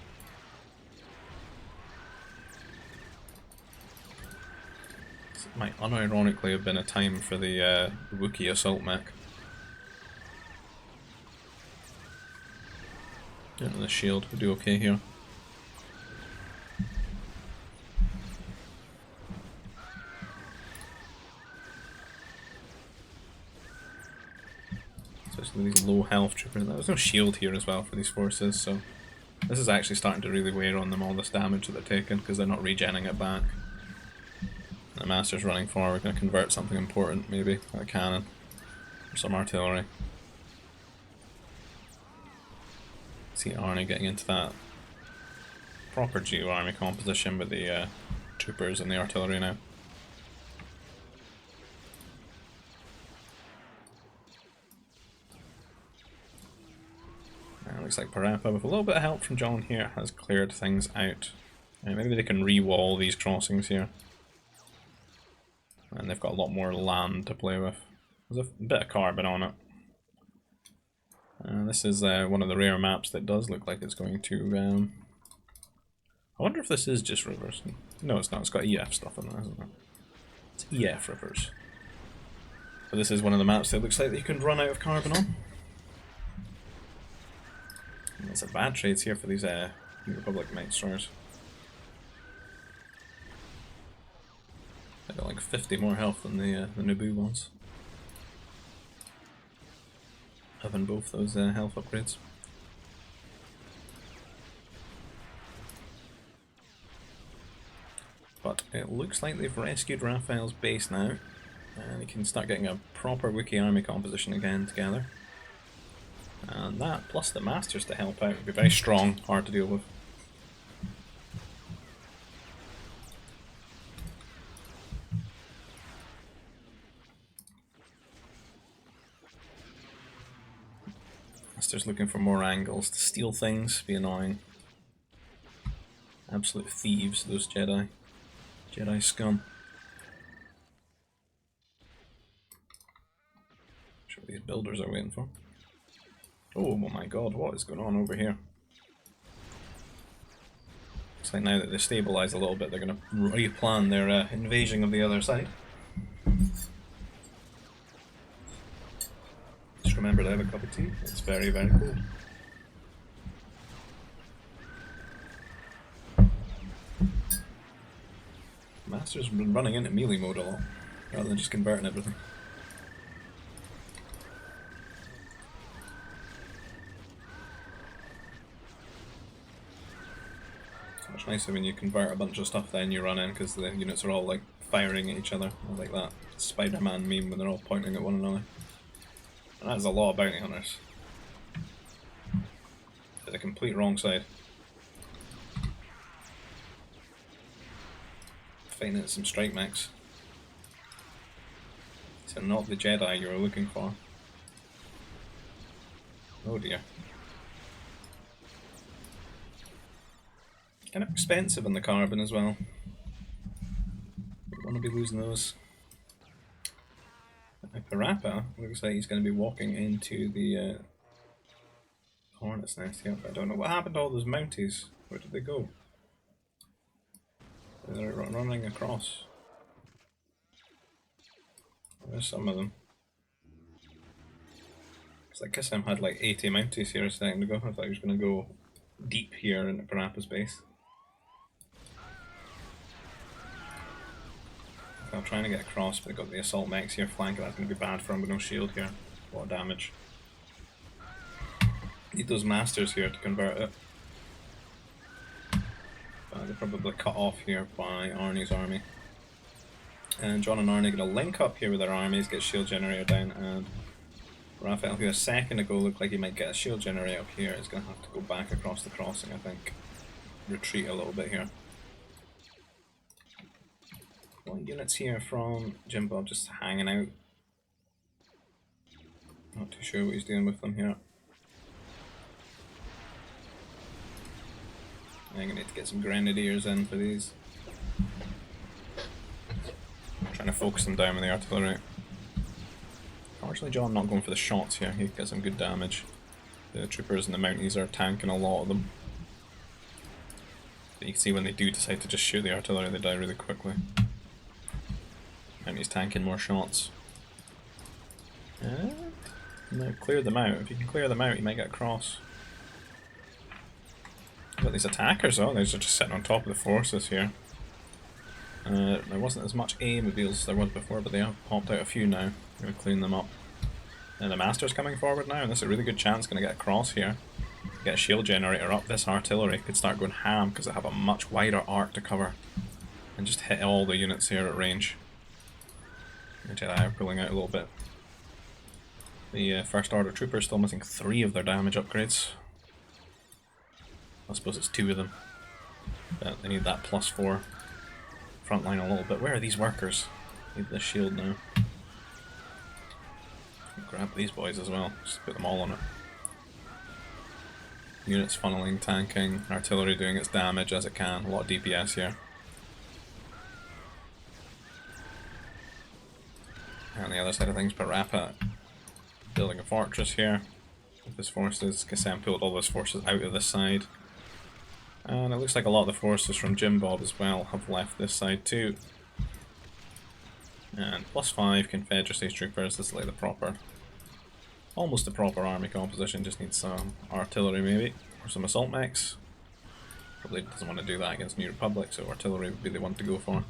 This might unironically have been a time for the Wookiee assault mech. Yeah, the shield will do okay here. Especially with these low health troopers. There's no shield here as well for these forces, so this is actually starting to really wear on them, all this damage that they're taking, because they're not regenning it back. And the Master's running forward, going to convert something important, maybe, like a cannon, or some artillery. See Arnie getting into that proper Geo army composition with the troopers and the artillery now. Looks like Parappa, with a little bit of help from John here, has cleared things out. Maybe they can re-wall these crossings here. And they've got a lot more land to play with. There's a bit of carbon on it. This is one of the rare maps that does look like it's going to... I wonder if this is just rivers. No, it's not. It's got EF stuff in there, isn't it? It's EF rivers. But this is one of the maps that looks like you can run out of carbon on. There's a bad trades here for these New Republic Might Destroyers. They got like 50 more health than the Naboo ones. Having both those health upgrades. But it looks like they've rescued Raphael's base now, and they can start getting a proper Wookiee army composition again together. And that, plus the Masters to help out, would be very strong, hard to deal with. Masters looking for more angles to steal things, be annoying. Absolute thieves, those Jedi. Jedi scum. Sure what these builders are waiting for. Oh my god, what is going on over here? Looks like now that they stabilise a little bit, they're going to replan their invasion of the other side. Just remember to have a cup of tea. It's very, very cold. Master's been running into melee mode a lot, rather than just converting everything. It's much nicer when you convert a bunch of stuff then you run in, because the units are all like firing at each other. I like that Spider-Man meme when they're all pointing at one another. And that is a lot of bounty hunters. To the complete wrong side. Fighting at some strike mechs. So not the Jedi you were looking for. Oh dear. Kind of expensive in the carbon as well. Don't want to be losing those. Parappa looks like he's going to be walking into the hornet's nest here. I don't know what happened to all those Mounties. Where did they go? They're running across. There's some of them. Because I guess I had like 80 Mounties here a second ago. I thought he was going to go deep here into Parappa's base. I'm trying to get across, but they've got the assault mechs here flanking. That's going to be bad for him with no shield here. A lot of damage. Need those masters here to convert it. But they're probably cut off here by Arnie's army. And John and Arnie are going to link up here with their armies, get shield generator down, and Raphael, who a second ago looked like he might get a shield generator up here, is going to have to go back across the crossing, I think. Retreat a little bit here. One units here from Jim Bob just hanging out. Not too sure what he's doing with them here. I'm going to need to get some grenadiers in for these. I'm trying to focus them down with the artillery. Unfortunately, John not going for the shots here. He gets some good damage. The troopers and the Mounties are tanking a lot of them. But you can see when they do decide to just shoot the artillery, they die really quickly. And he's tanking more shots. And no, clear them out. If you can clear them out, you might get across. Got these attackers, oh, these are just sitting on top of the forces here. There wasn't as much A-mobiles as there was before, but they have popped out a few now. I'm going to clean them up. And the Master's coming forward now, and this is a really good chance going to get across here. Get a shield generator up. This artillery could start going ham because they have a much wider arc to cover. And just hit all the units here at range. The Jedi are pulling out a little bit. The First Order Troopers still missing 3 of their damage upgrades. I suppose it's 2 of them. But they need that +4 frontline a little bit. Where are these workers? Need the shield now. Grab these boys as well. Just put them all on it. Units funneling, tanking, artillery doing its damage as it can. A lot of DPS here. And on the other side of things, Parappa building a fortress here with his forces. Kassem pulled all his forces out of this side. And it looks like a lot of the forces from Jim Bob as well have left this side too. And +5 Confederacy troopers. This is like the proper, almost the proper army composition. Just needs some artillery maybe, or some assault mechs. Probably doesn't want to do that against New Republic, so artillery would be the one to go for.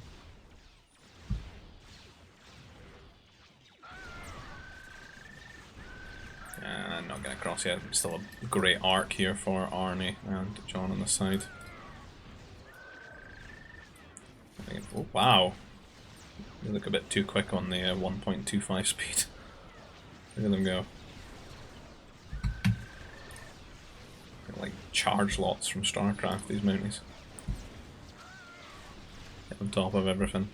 And not getting across yet. Still a great arc here for Arnie and John on the side. Oh wow! They look a bit too quick on the 1.25 speed. Look at them go. They're like charge lots from StarCraft, these Mounties. Get on top of everything.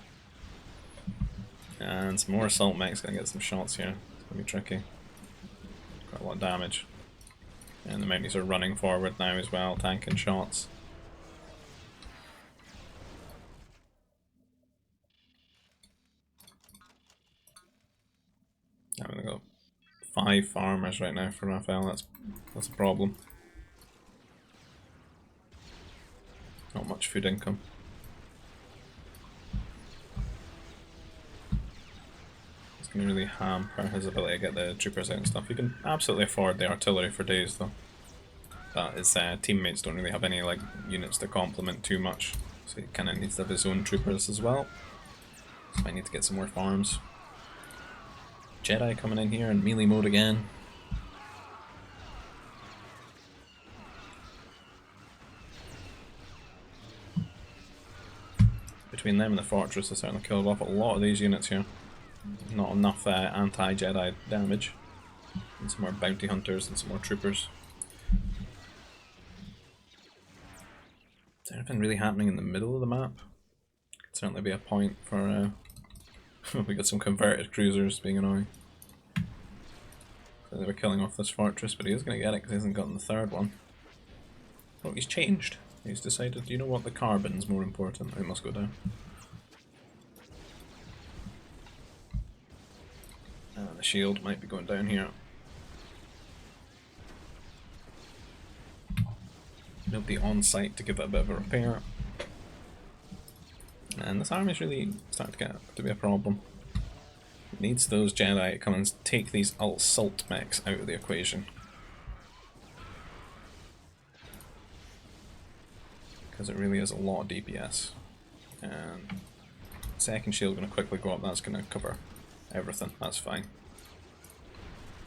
And some more assault mechs, gonna get some shots here. It's gonna be tricky. Quite a lot of damage. And the Mounties are running forward now as well, tanking shots. I mean, I've got 5 farmers right now for Raphael. That's a problem. Not much food income. It's going to really hamper his ability to get the troopers out and stuff. He can absolutely afford the artillery for days though. But his teammates don't really have any like units to complement too much. So he kind of needs to have his own troopers as well. So I need to get some more farms. Jedi coming in here in melee mode again. Between them and the fortress, they certainly killed off a lot of these units here. Not enough anti-Jedi damage. And some more bounty hunters and some more troopers. Is there anything really happening in the middle of the map? Could certainly be a point for... we got some converted cruisers being annoying. So they were killing off this fortress, but he is going to get it because he hasn't gotten the third one. Oh, he's changed. He's decided, you know what, the carbon's more important. It must go down. The shield might be going down here. Nobody on site to give it a bit of a repair. And this army's really starting to get to be a problem. It needs those Jedi to come and take these assault mechs out of the equation. Because it really is a lot of DPS. And second shield going to quickly go up, that's going to cover everything, that's fine.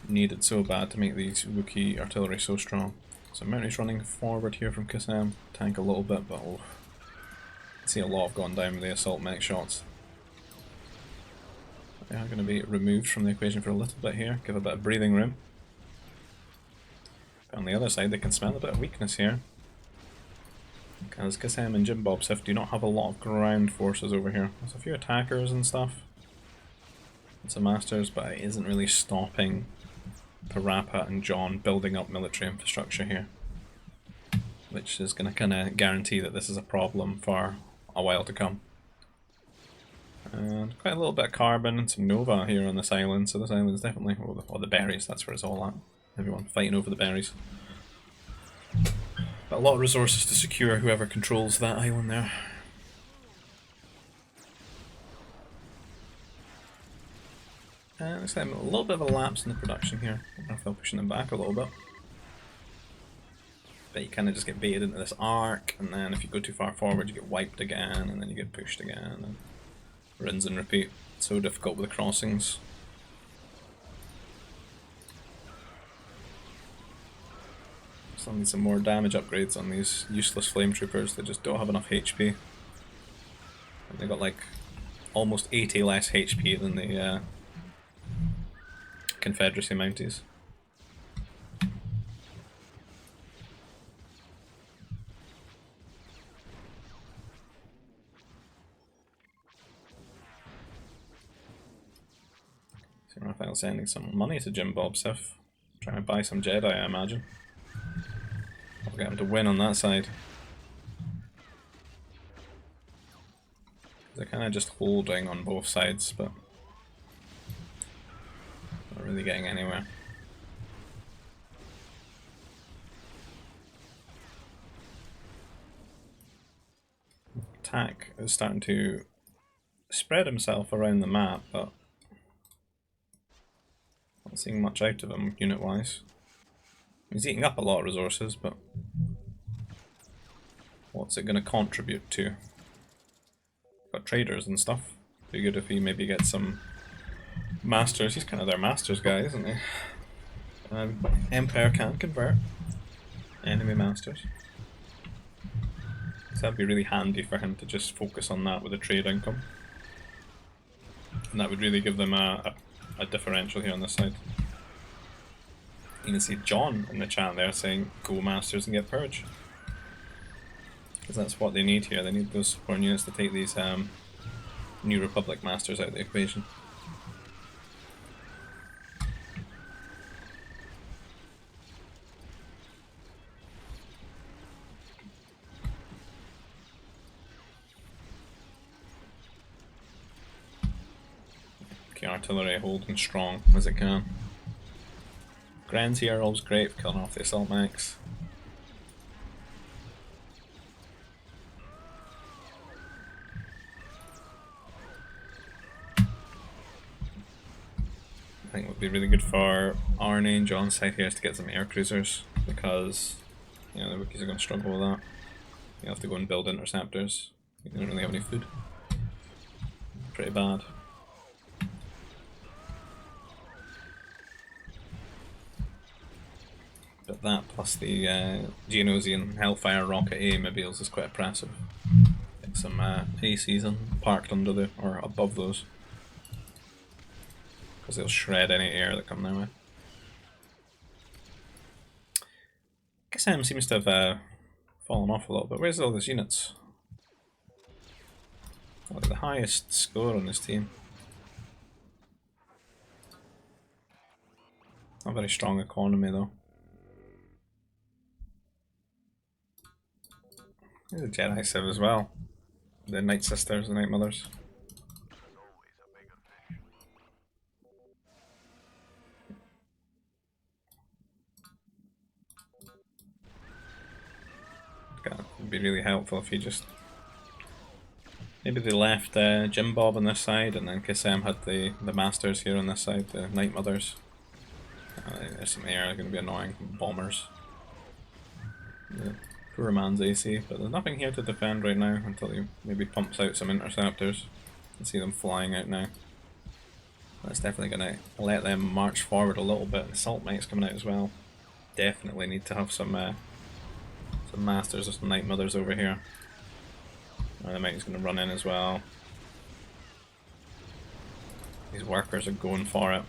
Needed so bad to make these Wookiee artillery so strong. So Mountie's running forward here from Kassam, tank a little bit, but oh, I see a lot have gone down with the assault mech shots. They are going to be removed from the equation for a little bit here, give a bit of breathing room. But on the other side they can smell a bit of weakness here. Because Kassam and Jim Bob Sif do not have a lot of ground forces over here. There's a few attackers and stuff. And some masters, but it isn't really stopping Parappa and John building up military infrastructure here. Which is going to kind of guarantee that this is a problem for a while to come. And quite a little bit of carbon and some Nova here on this island, so this island is definitely... oh, the berries, that's where it's all at. Everyone fighting over the berries. But a lot of resources to secure whoever controls that island there. And looks like a little bit of a lapse in the production here. I don't know if I'm pushing them back a little bit. But you kind of just get baited into this arc, and then if you go too far forward you get wiped again, and then you get pushed again, and rinse and repeat. It's so difficult with the crossings. Still need some more damage upgrades on these useless flame troopers that just don't have enough HP. And they got like almost 80 less HP than the Confederacy Mounties. So Raphael's sending some money to Jim Bob Sif. Trying to buy some Jedi, I imagine. I'll get him to win on that side. They're kind of just holding on both sides, but not really getting anywhere. Attack is starting to spread himself around the map, but not seeing much out of him unit-wise. He's eating up a lot of resources, but what's it going to contribute to? Got traders and stuff. Be good if he maybe gets some masters. He's kind of their masters guy, isn't he? Empire can convert enemy masters. So that'd be really handy for him to just focus on that with the trade income. And that would really give them a differential here on this side. You can see John in the chat there saying, go masters and get purge. Because that's what they need here. They need those support units to take these New Republic masters out of the equation. artillery holding strong as it can. Grens here, always great for killing off the assault mechs. I think it would be really good for Arnie and John's side here is to get some air cruisers, because you know the Wookiees are going to struggle with that. You have to go and build interceptors. You don't really have any food. Pretty bad. But that plus the Geonosian Hellfire rocket A mobiles is quite impressive. Get some ACs and parked under the or above those, because they'll shred any air that come their way. XM seems to have fallen off a little bit. Where's all these units? Oh, the highest score on this team. Not a very strong economy though. There's a Jedi Civ as well. The Night Sisters, the Night Mothers. It would be really helpful if you just... Maybe they left Jim Bob on this side and then Kisem had the Masters here on this side, the Night Mothers. There's some air, going to be annoying. Bombers. Yeah. Poor man's AC, but there's nothing here to defend right now until he maybe pumps out some interceptors. You can see them flying out now. That's definitely going to let them march forward a little bit. Assault Mech's coming out as well. Definitely need to have some Masters or some Night Mothers over here. The Mech's going to run in as well. These workers are going for it.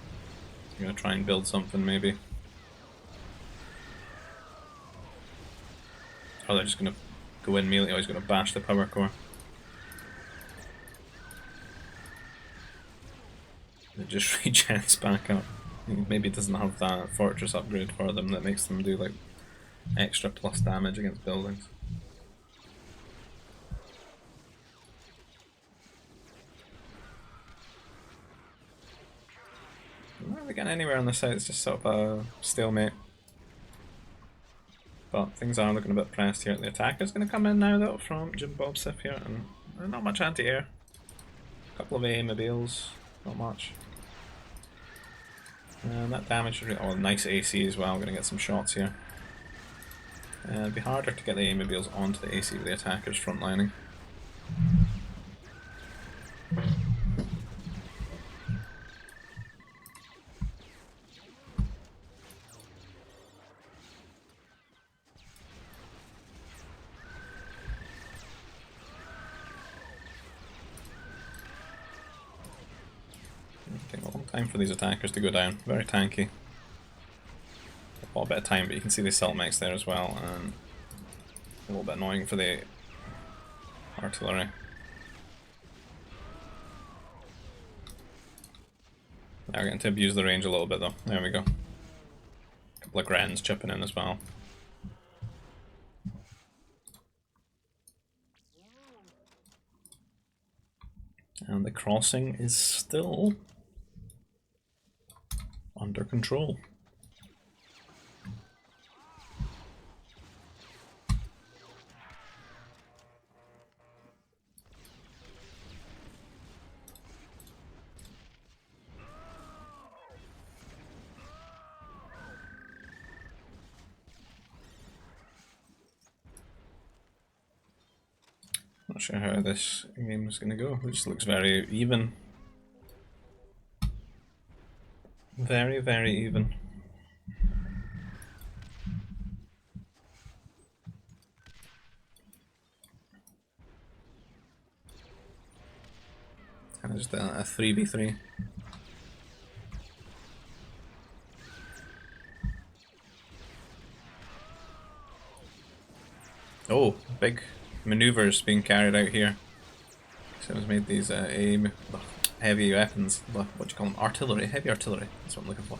They're going to try and build something maybe. Or they're just going to go in immediately. Oh, he's going to bash the power core. It just regens back up. Maybe it doesn't have that fortress upgrade for them that makes them do like extra plus damage against buildings. I'm not really getting anywhere on this side, it's just sort of a stalemate. But things are looking a bit pressed here. The attacker's going to come in now though from Jim Bob Sif here, and not much anti-air. A couple of AA mobiles, not much. And that damage, oh nice AC as well, I'm going to get some shots here. It'd be harder to get the AA mobiles onto the AC with the attacker's frontlining. Taking a long time for these attackers to go down. Very tanky. A little bit of time, but you can see the assault mechs there as well, and a little bit annoying for the artillery. Now we're getting to abuse the range a little bit though. There we go. A couple of Grens chipping in as well. And the crossing is still under control. Not sure how this game is going to go. It just looks very even. Very, very even. Kind of just a 3v3. Oh, big maneuvers being carried out here. Someone's made these heavy weapons, what do you call them? Artillery, heavy artillery, that's what I'm looking for.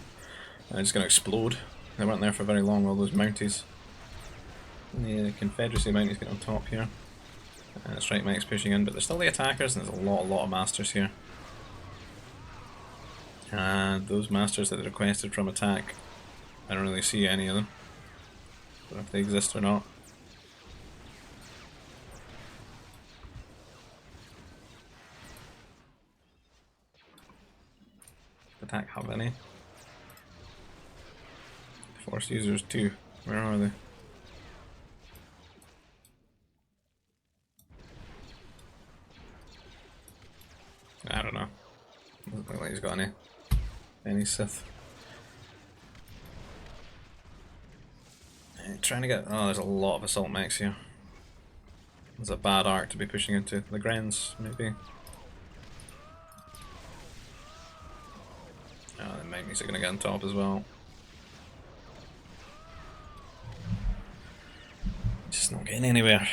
They're just going to explode. They weren't there for very long, all those Mounties. The Confederacy Mounties get on top here. Strike Mech's pushing in, but there's still the attackers, and there's a lot of Masters here. And those masters that they requested from attack, I don't really see any of them. Don't know if they exist or not. Attack have any? Force users too. Where are they? I don't know. Doesn't look like he's got any Sith. Trying to get. Oh, there's a lot of assault mechs here. There's a bad arc to be pushing into. The Grens, maybe. Oh, the Mounties are going to get on top as well. Just not getting anywhere.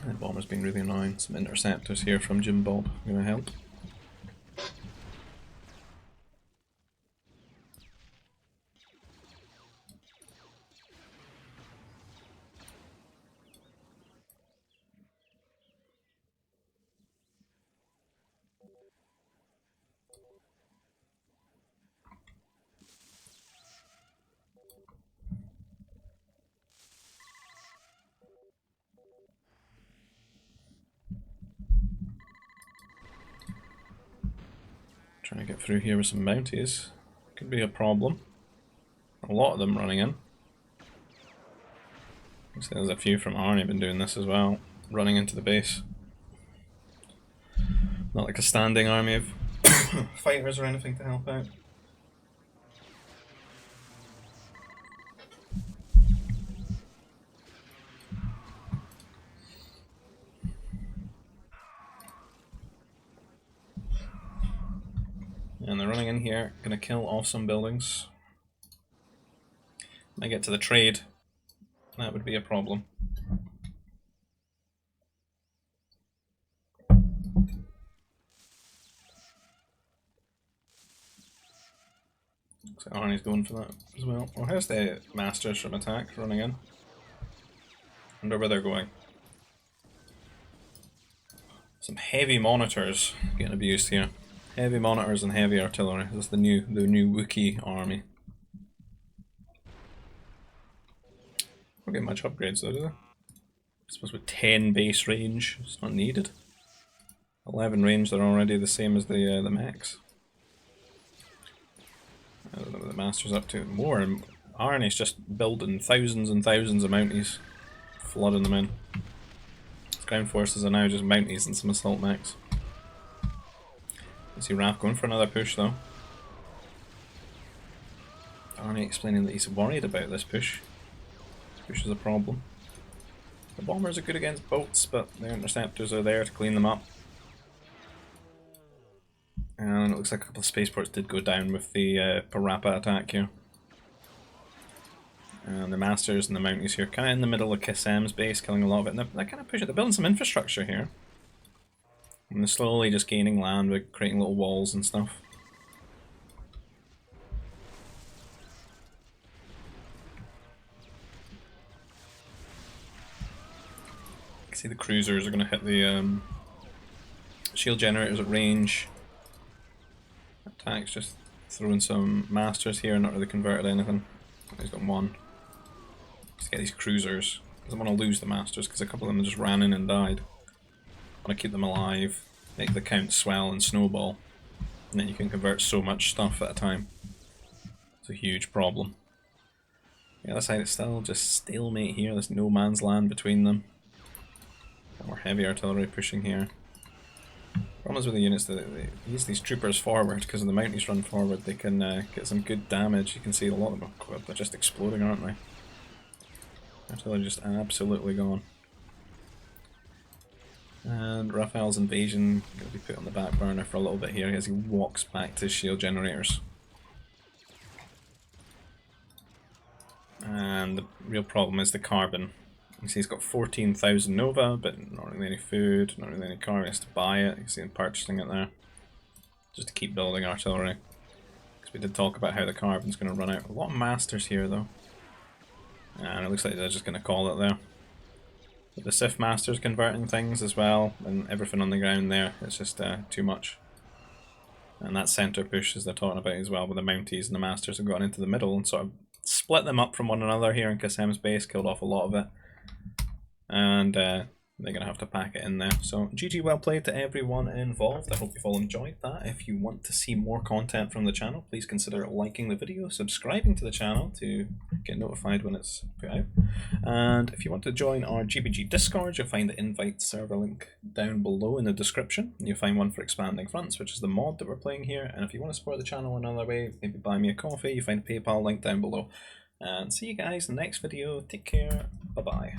The bomber's been really annoying. Some interceptors here from Jim Bob going to help. Trying to get through here with some Mounties. Could be a problem. A lot of them running in. Looks like there's a few from Arnie been doing this as well, running into the base. Not like a standing army of fighters or anything to help out. And they're running in here, gonna kill off some buildings. When I get to the trade, that would be a problem. Looks like Arnie's going for that as well. Well, here's the masters from attack running in. Wonder where they're going. Some heavy monitors getting abused here. Heavy monitors and heavy artillery. This is the new Wookiee army. Don't get much upgrades though, do they? I suppose with 10 base range, it's not needed. 11 range, they're already the same as the mechs. I don't know what the master's up to. More, and Arnie's just building thousands and thousands of Mounties, flooding them in. His ground forces are now just Mounties and some assault mechs. I see Raph going for another push though. Arnie explaining that he's worried about this push. This push is a problem. The bombers are good against boats, but the interceptors are there to clean them up. And it looks like a couple of spaceports did go down with the Parappa attack here. And the Masters and the Mounties here, kind of in the middle of Kissam's base, killing a lot of it. And they're kind of pushing, they're building some infrastructure here. And they're slowly just gaining land by creating little walls and stuff. You can see the cruisers are going to hit the shield generators at range. Attacks just throwing some masters here, not really converted anything. He's got one. Just get these cruisers. Doesn't want to lose the masters because a couple of them just ran in and died. Want to keep them alive, make the count swell and snowball, and then you can convert so much stuff at a time. It's a huge problem. The other side is still just stalemate here. There's no man's land between them. More heavy artillery pushing here. Problem is with the units that they use these troopers forward, because when the Mounties run forward they can get some good damage. You can see a lot of them are just exploding, aren't they? Artillery just absolutely gone. And Raphael's invasion going to be put on the back burner for a little bit here as he walks back to his shield generators. And the real problem is the carbon. You see he's got 14,000 Nova, but not really any food, not really any carbon. He has to buy it. You see him purchasing it there. Just to keep building artillery. Because we did talk about how the carbon's going to run out. A lot of masters here though. And it looks like they're just going to call it there. But the Sith Master's converting things as well, and everything on the ground there, it's just too much. And that centre push, as they're talking about as well, with the Mounties and the Masters have gone into the middle and sort of split them up from one another here in Kassem's base, killed off a lot of it. And they're going to have to pack it in there. So GG, well played to everyone involved. I hope you've all enjoyed that. If you want to see more content from the channel, please consider liking the video, subscribing to the channel to get notified when it's put out. And if you want to join our GBG Discord, you'll find the invite server link down below in the description. You'll find one for Expanding Fronts, which is the mod that we're playing here. And if you want to support the channel another way, maybe buy me a coffee, you find a PayPal link down below. And see you guys in the next video. Take care. Bye-bye.